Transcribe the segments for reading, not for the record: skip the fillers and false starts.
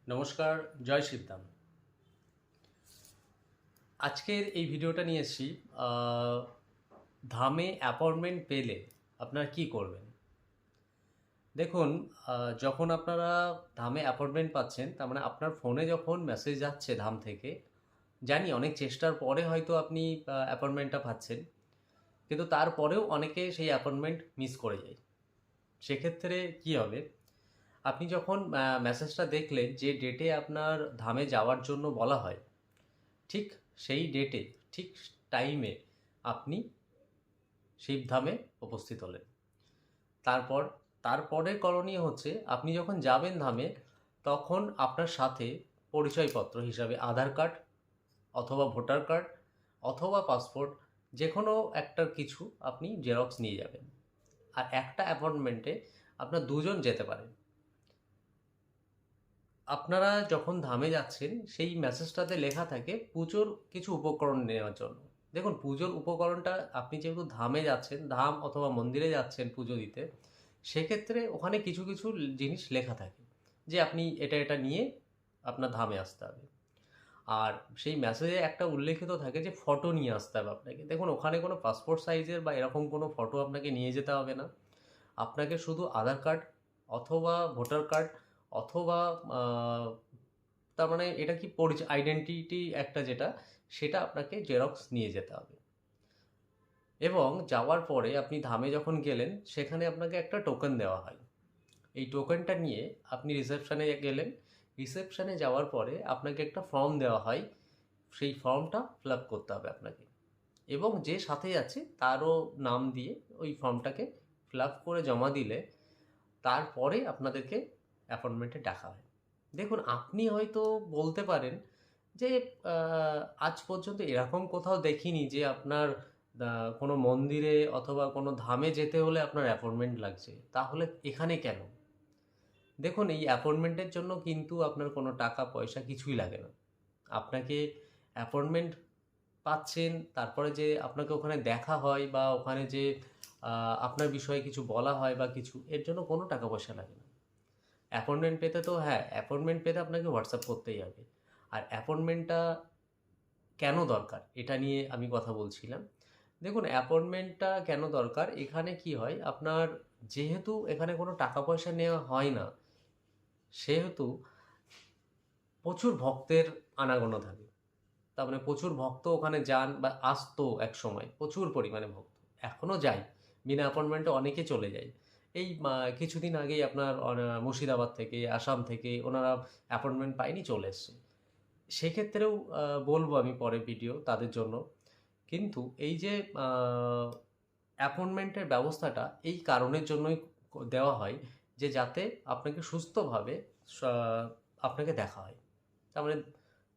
নমস্কার, জয় শিবধাম। আজকের এই ভিডিওটা নিয়ে এসেছি ধামে অ্যাপয়েন্টমেন্ট পেলে আপনারা কি করবেন। দেখুন, যখন আপনারা ধামে অ্যাপয়েন্টমেন্ট পাচ্ছেন, তার মানে আপনার ফোনে যখন মেসেজ যাচ্ছে ধাম থেকে, জানি অনেক চেষ্টার পরে হয়তো আপনি অ্যাপয়েন্টমেন্টটা পাচ্ছেন, কিন্তু তারপরেও অনেকে সেই অ্যাপয়েন্টমেন্ট মিস করে যায়। সেক্ষেত্রে কি হবে, আপনি যখন মেসেজটা দেখলেন যে ডেটে আপনার ধামে যাওয়ার জন্য বলা হয়, ঠিক সেই ডেটে, ঠিক টাইমে আপনি শিবধামে উপস্থিত হলেন। তারপর তারপরে করণীয় হচ্ছে, আপনি যখন যাবেন ধামে, তখন আপনার সাথে পরিচয়পত্র হিসাবে আধার কার্ড অথবা ভোটার কার্ড অথবা পাসপোর্ট, যে কোনো একটা কিছু আপনি জেরক্স নিয়ে যাবেন। আর একটা অ্যাপয়েন্টমেন্টে আপনার দুজন যেতে পারেন। আপনারা যখন ধামে যাচ্ছেন, সেই মেসেজটাতে লেখা থাকে পুজোর কিছু উপকরণ নেওয়ার জন্য। দেখুন, পুজোর উপকরণটা, আপনি যেহেতু ধামে যাচ্ছেন, ধাম অথবা মন্দিরে যাচ্ছেন পুজো দিতে, সেক্ষেত্রে ওখানে কিছু কিছু জিনিস লেখা থাকে যে আপনি এটা এটা নিয়ে আপনার ধামে আসতে হবে। আর সেই মেসেজে একটা উল্লেখিত থাকে যে ফটো নিয়ে আসতে হবে আপনাকে। দেখুন, ওখানে কোনো পাসপোর্ট সাইজের বা এরকম কোনো ফটো আপনাকে নিয়ে যেতে হবে না। আপনাকে শুধু আধার কার্ড অথবা ভোটার কার্ড অথবা তার মানে এটা কি পরিচয়, আইডেন্টিটি একটা যেটা, সেটা আপনাকে জেরক্স নিয়ে যেতে হবে। এবং যাওয়ার পরে আপনি ধামে যখন গেলেন, সেখানে আপনাকে একটা টোকেন দেওয়া হয়। এই টোকেনটা নিয়ে আপনি রিসেপশানে গেলেন। রিসেপশানে যাওয়ার পরে আপনাকে একটা ফর্ম দেওয়া হয়। সেই ফর্মটা ফিল আপ করতে হবে আপনাকে, এবং যে সাথে যাচ্ছে তারও নাম দিয়ে ওই ফর্মটাকে ফিল আপ করে জমা দিলে তারপরে আপনাদেরকে অ্যাপয়েন্টমেন্টে ডাকা হয়। দেখুন, আপনি হয়তো বলতে পারেন যে আজ পর্যন্ত এরকম কোথাও দেখিনি যে আপনার কোনো মন্দিরে অথবা কোনো ধামে যেতে হলে আপনার অ্যাপয়েন্টমেন্ট লাগছে, তাহলে এখানে কেন? দেখুন, এই অ্যাপয়েন্টমেন্টের জন্য কিন্তু আপনার কোনো টাকা পয়সা কিছুই লাগে না। আপনাকে অ্যাপয়েন্টমেন্ট পাচ্ছেন, তারপরে যে আপনাকে ওখানে দেখা হয় বা ওখানে যে আপনার বিষয়ে কিছু বলা হয় বা কিছু, এর জন্য কোনো টাকা পয়সা লাগে না। অ্যাপয়েন্টমেন্ট পেতে তো হ্যাঁ, অ্যাপয়েন্টমেন্ট পেতে আপনাকে হোয়াটসঅ্যাপ করতেই হবে। আর অ্যাপয়েন্টমেন্টটা কেন দরকার, এটা নিয়ে আমি কথা বলছিলাম। দেখুন, অ্যাপয়েন্টমেন্টটা কেন দরকার, এখানে কি হয়, আপনার যেহেতু এখানে কোনো টাকা পয়সা নেওয়া হয় না, সেহেতু প্রচুর ভক্তের আনাগোনা থাকে। তার মানে প্রচুর ভক্ত ওখানে যান বা আসতো একসময়, প্রচুর পরিমাণে ভক্ত। এখনও যায়, বিনা অ্যাপয়েন্টমেন্টে অনেকে চলে যায়। এই কিছুদিন আগেই আপনার মুর্শিদাবাদ থেকে, আসাম থেকে ওনারা অ্যাপয়েন্টমেন্ট পায়নি, চলে এসছে। সেক্ষেত্রেও বলবো আমি পরে ভিডিও তাদের জন্য। কিন্তু এই যে অ্যাপয়েন্টমেন্টের ব্যবস্থাটা এই কারণের জন্যই দেওয়া হয় যে যাতে আপনাকে সুস্থভাবে আপনাকে দেখা হয়। তার মানে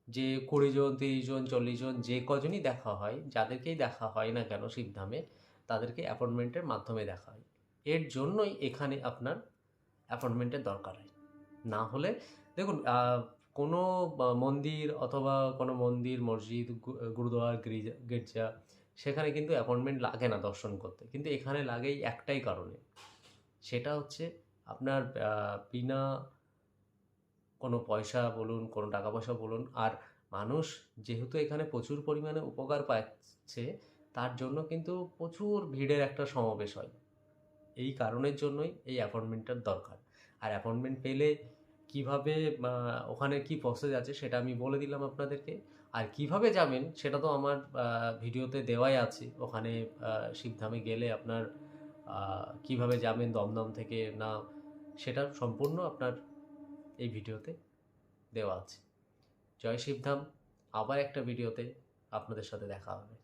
যে 20 জন, 30 জন, 40 জন, যে কজনই দেখা হয়, যাদেরকেই দেখা হয় না কেন শিবধামে, তাদেরকে অ্যাপয়েন্টমেন্টের মাধ্যমে দেখা হয়। এর জন্যই এখানে আপনার অ্যাপয়েন্টমেন্টের দরকার হয়। না হলে দেখুন, কোনো মন্দির অথবা কোনো মন্দির, মসজিদ, গুরুদুয়ার, গির্জা, সেখানে কিন্তু অ্যাপয়েন্টমেন্ট লাগে না দর্শন করতে। কিন্তু এখানে লাগে এই একটাই কারণে। সেটা হচ্ছে আপনার বিনা কোনো পয়সা বলুন, কোনো টাকা পয়সা বলুন, আর মানুষ যেহেতু এখানে প্রচুর পরিমাণে উপকার পাচ্ছে, তার জন্য কিন্তু প্রচুর ভিড়ের একটা সমাবেশ হয়। এই কারণের জন্যই এই অ্যাপয়েন্টমেন্টটার দরকার। আর অ্যাপয়েন্টমেন্ট পেলে কিভাবে, ওখানে কি প্রসেস আছে সেটা আমি বলে দিলাম আপনাদেরকে। আর কিভাবে যাবেন সেটা তো আমার ভিডিওতে দেওয়াই আছে। ওখানে শিবধামে গেলে আপনার কিভাবে যাবেন দমদম থেকে, না, সেটা সম্পূর্ণ আপনার এই ভিডিওতে দেওয়া আছে। জয় শিবধাম। আবার একটা ভিডিওতে আপনাদের সাথে দেখা হবে।